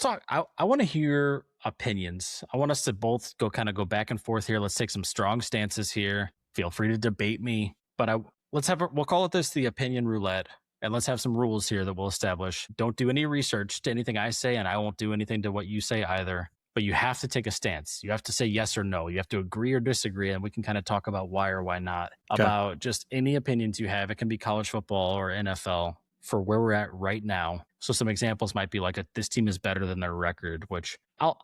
talk. I want to hear opinions. I want us to both go back and forth here. Let's take some strong stances here. Feel free to debate me, but we'll call it this the opinion roulette. And let's have some rules here that we'll establish. Don't do any research to anything I say, and I won't do anything to what you say either. But you have to take a stance. You have to say yes or no. You have to agree or disagree, and we can kind of talk about why or why not. Okay. About just any opinions you have. It can be college football or NFL for where we're at right now. So some examples might be like this team is better than their record, which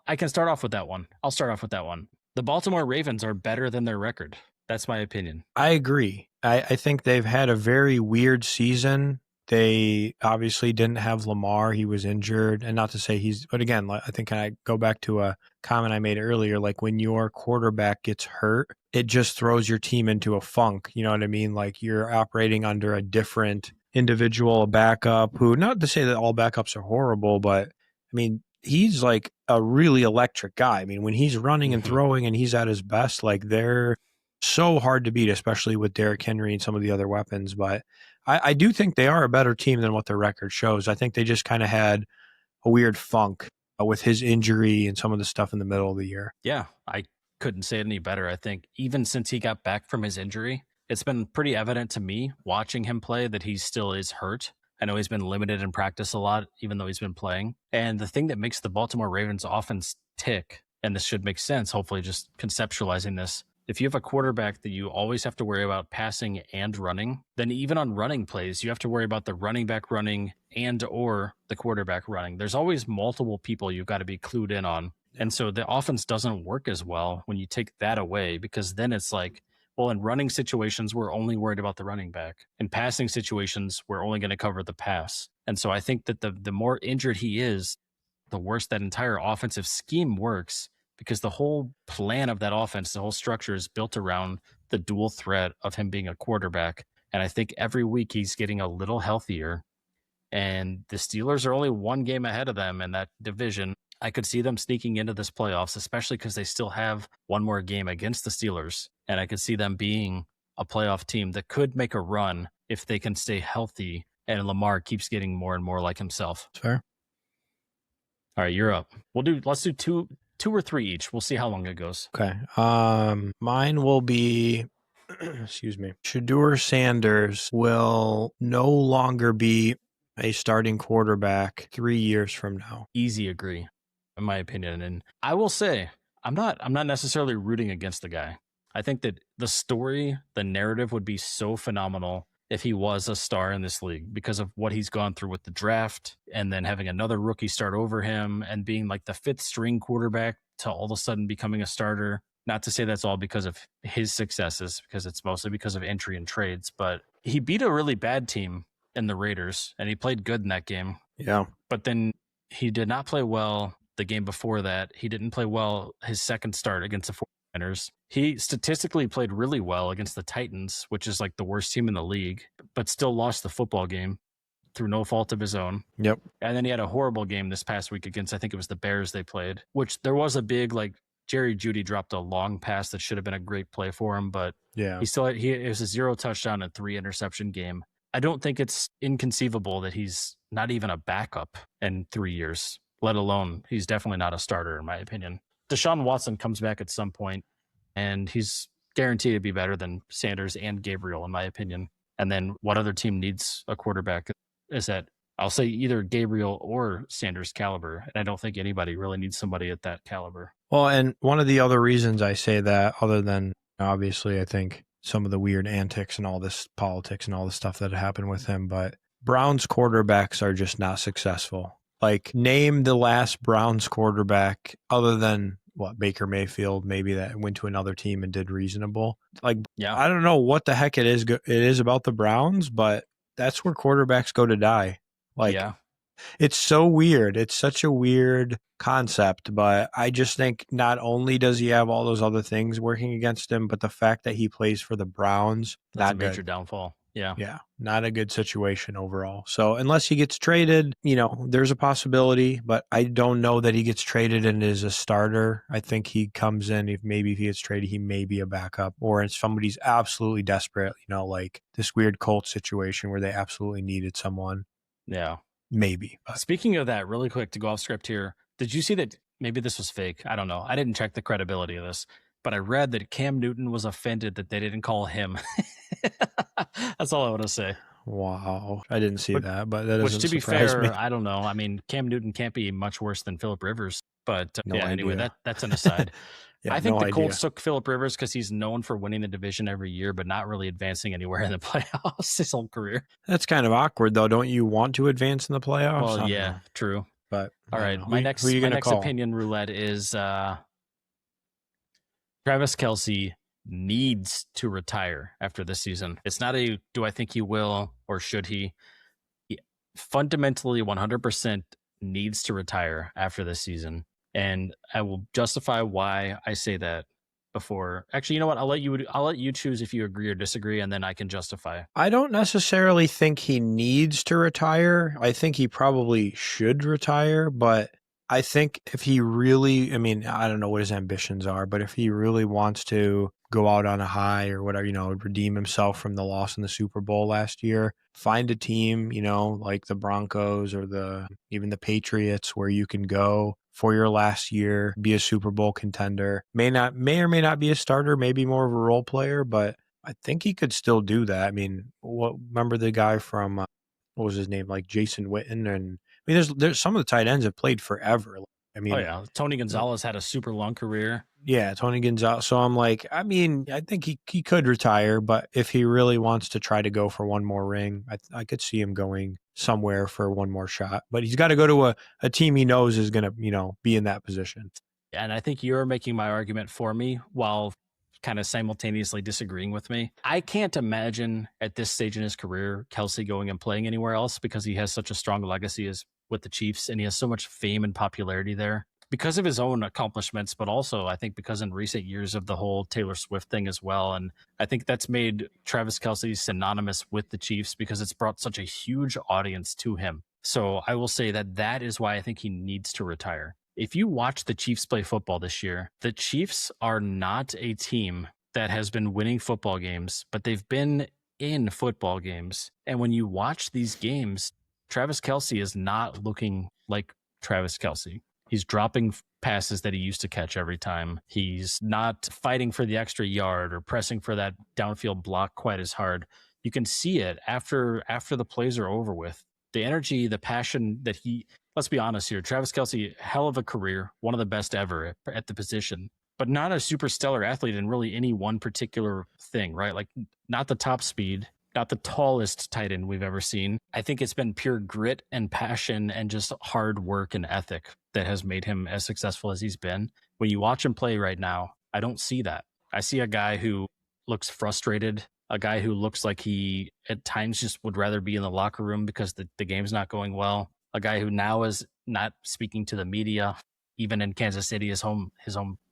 I can start off with that one. I'll start off with that one. The Baltimore Ravens are better than their record. That's my opinion. I agree. I think they've had a very weird season. They obviously didn't have Lamar. He was injured. And not to say but again, I think I go back to a comment I made earlier, like when your quarterback gets hurt, it just throws your team into a funk. You know what I mean? Like you're operating under a different individual, a backup who, not to say that all backups are horrible, but I mean, he's like a really electric guy. I mean, when he's running and throwing and he's at his best, like they're so hard to beat, especially with Derrick Henry and some of the other weapons. But I do think they are a better team than what their record shows. I think they just kind of had a weird funk with his injury and some of the stuff in the middle of the year. Yeah, I couldn't say it any better. I think even since he got back from his injury, it's been pretty evident to me watching him play that he still is hurt. I know he's been limited in practice a lot, even though he's been playing. And the thing that makes the Baltimore Ravens offense tick, and this should make sense, hopefully just conceptualizing this, if you have a quarterback that you always have to worry about passing and running, then even on running plays, you have to worry about the running back running and or the quarterback running. There's always multiple people you've got to be clued in on. And so the offense doesn't work as well when you take that away, because then it's like, well, in running situations, we're only worried about the running back. In passing situations, we're only going to cover the pass. And so I think that the more injured he is, the worse that entire offensive scheme works, because the whole plan of that offense, the whole structure is built around the dual threat of him being a quarterback. And I think every week he's getting a little healthier. And the Steelers are only one game ahead of them in that division. I could see them sneaking into this playoffs, especially because they still have one more game against the Steelers. And I could see them being a playoff team that could make a run if they can stay healthy and Lamar keeps getting more and more like himself. Fair. All right, you're up. Let's do two or three each. We'll see how long it goes. Okay. Mine will be, excuse me, Shedeur Sanders will no longer be a starting quarterback 3 years from now. Easy agree, in my opinion. And I will say, I'm not necessarily rooting against the guy. I think that the narrative would be so phenomenal if he was a star in this league because of what he's gone through with the draft and then having another rookie start over him and being like the fifth string quarterback to all of a sudden becoming a starter. Not to say that's all because of his successes, because it's mostly because of entry and trades, but he beat a really bad team in the Raiders and he played good in that game. Yeah. But then he did not play well the game before that. He didn't play well his second start against the 49ers. He statistically played really well against the Titans, which is like the worst team in the league, but still lost the football game through no fault of his own. Yep. And then he had a horrible game this past week against, I think it was the Bears they played, which there was a big, like, Jerry Jeudy dropped a long pass that should have been a great play for him, but yeah, it was a 0 touchdown and 3 interception game. I don't think it's inconceivable that he's not even a backup in 3 years, let alone he's definitely not a starter, in my opinion. Deshaun Watson comes back at some point, and he's guaranteed to be better than Sanders and Gabriel, in my opinion. And then what other team needs a quarterback is that I'll say either Gabriel or Sanders caliber. And I don't think anybody really needs somebody at that caliber. Well, and one of the other reasons I say that, other than obviously I think some of the weird antics and all this politics and all the stuff that happened with him, but Browns quarterbacks are just not successful. Like, name the last Browns quarterback other than Baker Mayfield, maybe, that went to another team and did reasonable. Like, yeah. I don't know what the heck it is about the Browns, but that's where quarterbacks go to die. Like, yeah. It's so weird. It's such a weird concept, but I just think not only does he have all those other things working against him, but the fact that he plays for the Browns, that's a major downfall. Yeah. Yeah. Not a good situation overall. So unless he gets traded, there's a possibility, but I don't know that he gets traded and is a starter. I think he comes in, if he gets traded, he may be a backup, or if somebody's absolutely desperate, like this weird Colts situation where they absolutely needed someone. Yeah. Maybe. Speaking of that, really quick to go off script here, Did you see that? Maybe this was fake. I don't know. I didn't check the credibility of this, but I read that Cam Newton was offended that they didn't call him. That's all I want to say. Wow. I didn't see But that, but that which, doesn't to be surprise me. fair, I don't know. I mean, Cam Newton can't be much worse than Philip Rivers. But No yeah, anyway, idea. that's an aside. Yeah, I think no the idea. Colts took Philip Rivers because he's known for winning the division every year, but not really advancing anywhere in the playoffs his whole career. That's kind of awkward, though. Don't you want to advance in the playoffs? Well, I don't yeah, know. true. But All I don't right, know. Who are my you going to next call? opinion roulette is Travis Kelce needs to retire after this season. It's not a do I think he will or should he. He fundamentally 100% needs to retire after this season. And I will justify why I say that before. Actually, you know what? I'll let you choose if you agree or disagree, and then I can justify. I don't necessarily think he needs to retire. I think he probably should retire, but I think if he really, I mean, I don't know what his ambitions are, but if he really wants to go out on a high or whatever, redeem himself from the loss in the Super Bowl last year, find a team, like the Broncos or even the Patriots where you can go for your last year, be a Super Bowl contender. May or may not be a starter, maybe more of a role player, but I think he could still do that. I mean, remember the guy from what was his name, like Jason Witten, and I mean, there's some of the tight ends have played forever. I Oh mean, yeah, Tony Gonzalez had a super long career. yeah, Tony Gonzalez. So I'm like, I mean, I think he could retire, but if he really wants to try to go for one more ring, I could see him going somewhere for one more shot. But he's got to go to a team he knows is going to, be in that position. And I think you're making my argument for me while kind of simultaneously disagreeing with me. I can't imagine at this stage in his career Kelsey going and playing anywhere else because he has such a strong legacy as with the Chiefs and he has so much fame and popularity there because of his own accomplishments, but also I think because in recent years of the whole Taylor Swift thing as well. And I think that's made Travis Kelsey synonymous with the Chiefs because it's brought such a huge audience to him. So I will say that is why I think he needs to retire. If you watch the Chiefs play football this year, the Chiefs are not a team that has been winning football games, but they've been in football games. And when you watch these games, Travis Kelce is not looking like Travis Kelce. He's dropping passes that he used to catch every time. He's not fighting for the extra yard or pressing for that downfield block quite as hard. You can see it after the plays are over with. The energy, the passion that let's be honest here, Travis Kelce, hell of a career, one of the best ever at the position, but not a super stellar athlete in really any one particular thing, right? Like not the top speed, not the tallest tight end we've ever seen. I think it's been pure grit and passion and just hard work and ethic that has made him as successful as he's been. When you watch him play right now, I don't see that. I see a guy who looks frustrated, a guy who looks like he at times just would rather be in the locker room because the game's not going well. A guy who now is not speaking to the media, even in Kansas City, his home.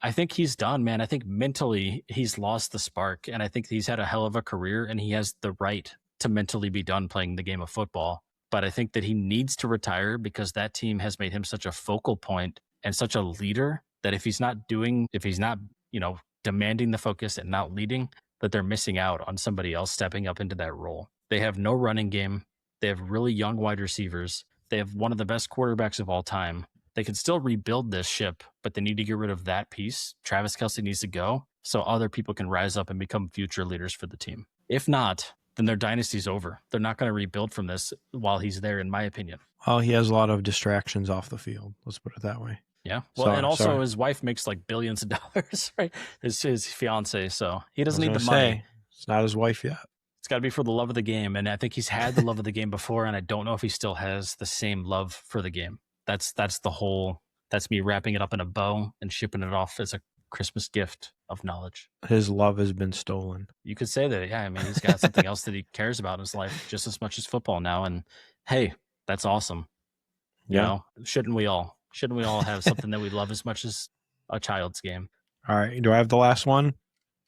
I think he's done, man. I think mentally he's lost the spark, and I think he's had a hell of a career, and he has the right to mentally be done playing the game of football. But I think that he needs to retire because that team has made him such a focal point and such a leader that if he's not, demanding the focus and not leading, that they're missing out on somebody else stepping up into that role. They have no running game. They have really young wide receivers. They have one of the best quarterbacks of all time. They can still rebuild this ship, but they need to get rid of that piece. Travis Kelce needs to go so other people can rise up and become future leaders for the team. If not, then their dynasty's over. They're not going to rebuild from this while he's there, in my opinion. Well, he has a lot of distractions off the field. Let's put it that way. Yeah. Well, and also his wife makes like billions of dollars, right? His fiance. So he doesn't need the money. It's not his wife yet. It's got to be for the love of the game. And I think he's had the love of the game before. And I don't know if he still has the same love for the game. That's me wrapping it up in a bow and shipping it off as a Christmas gift of knowledge. His love has been stolen. You could say that. Yeah. I mean, he's got something else that he cares about in his life just as much as football now. And hey, that's awesome. Yeah. You know, shouldn't we all have something that we love as much as a child's game? All right. Do I have the last one?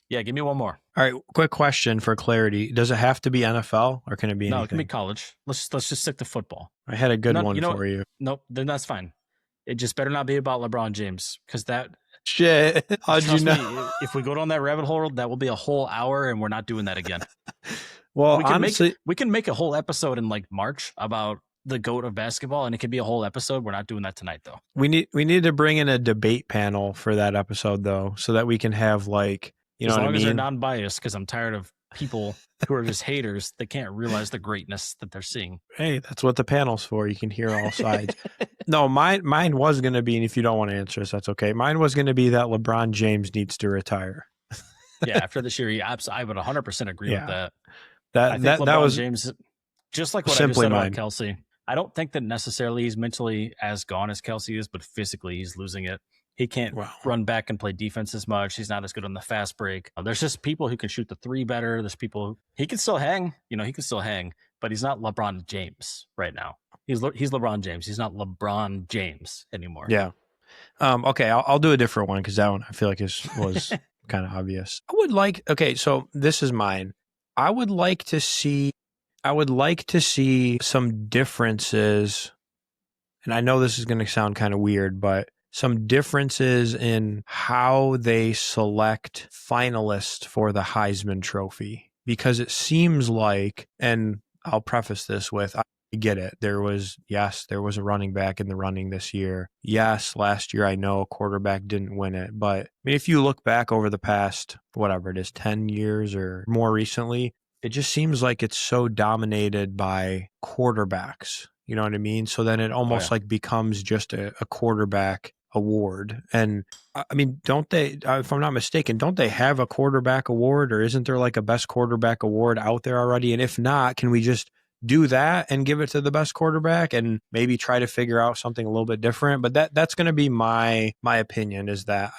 Yeah. Give me one more. All right. Quick question for clarity. Does it have to be NFL or can it be anything? No, it can be college. Let's just stick to football. I had a good one for you. Nope. Then that's fine. It just better not be about LeBron James because that shit. How'd you know? Me, if we go down that rabbit hole, that will be a whole hour, and we're not doing that again. Well, honestly, we can make a whole episode in like March about the GOAT of basketball, and it could be a whole episode. We're not doing that tonight, though. We need to bring in a debate panel for that episode though, so that we can have like, you know As what I long as they're mean? non-biased, because I'm tired of people who are just haters. They can't realize the greatness that they're seeing. Hey, that's what the panel's for. You can hear all sides. No, mine was going to be, and if you don't want to answer this, that's okay. Mine was going to be that LeBron James needs to retire. Yeah, after this year, I would 100% agree with Yeah. that. I That think that that LeBron was James, just like what I just simply said about mine. Kelsey, I don't think that necessarily he's mentally as gone as Kelsey is, but physically he's losing it. He can't Wow. run back and play defense as much. He's not as good on the fast break. There's just people who can shoot the three better. There's people he can still hang. He can still hang, but he's not LeBron James right now. He's LeBron James. He's not LeBron James anymore. Yeah. Okay, I'll do a different one because that one I feel like was kind of obvious. Okay, so this is mine. I would like to see some differences, and I know this is going to sound kind of weird, but some differences in how they select finalists for the Heisman Trophy, because it seems like, and I'll preface this with, I get it. There was a running back in the running this year. Yes, last year I know a quarterback didn't win it, but I mean, if you look back over the past, whatever it is, 10 years or more recently, it just seems like it's so dominated by quarterbacks. You know what I mean? So then it almost like becomes just a quarterback award. And I mean, don't they, if I'm not mistaken, don't they have a quarterback award, or isn't there like a best quarterback award out there already? And if not, can we just do that and give it to the best quarterback and maybe try to figure out something a little bit different? But that's going to be my opinion, is that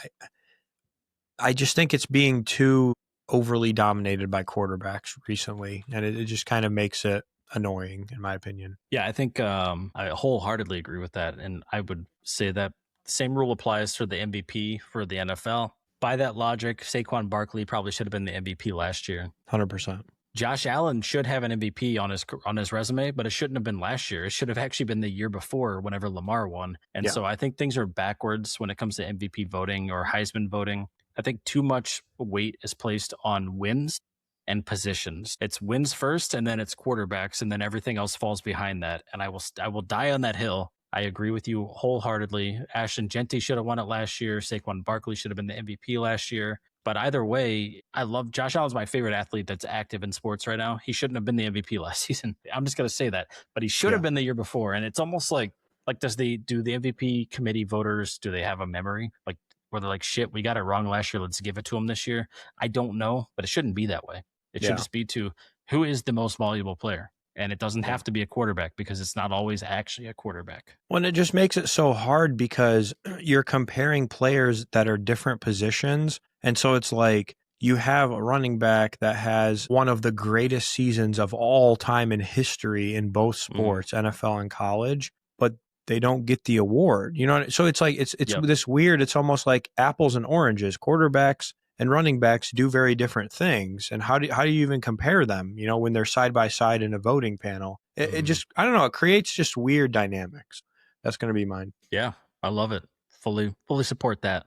I just think it's being too overly dominated by quarterbacks recently, and it just kind of makes it annoying, in my opinion. Yeah, I think I wholeheartedly agree with that. And I would say that the same rule applies for the MVP for the NFL. By that logic, Saquon Barkley probably should have been the MVP last year. 100%. Josh Allen should have an MVP on his resume, but it shouldn't have been last year. It should have actually been the year before, whenever Lamar won. And so I think things are backwards when it comes to MVP voting or Heisman voting. I think too much weight is placed on wins and positions. It's wins first, and then it's quarterbacks, and then everything else falls behind that. And I will die on that hill. I agree with you wholeheartedly. Ashton Genty should have won it last year. Saquon Barkley should have been the MVP last year. But either way, I love Josh Allen's my favorite athlete that's active in sports right now. He shouldn't have been the MVP last season. I'm just going to say that. But he should have been the year before. And it's almost like do the MVP committee voters, do they have a memory? Like, where they're like, shit, we got it wrong last year. Let's give it to him this year. I don't know, but it shouldn't be that way. It should just be to who is the most valuable player. And it doesn't have to be a quarterback, because it's not always actually a quarterback. Well, it just makes it so hard because you're comparing players that are different positions. And so it's like you have a running back that has one of the greatest seasons of all time in history in both sports, NFL and college, but they don't get the award. You know, so it's like it's this weird, it's almost like apples and oranges. Quarterbacks and running backs do very different things. And how do you even compare them, you know, when they're side by side in a voting panel? It just, I don't know, it creates just weird dynamics. That's going to be mine. Yeah, I love it. Fully support that.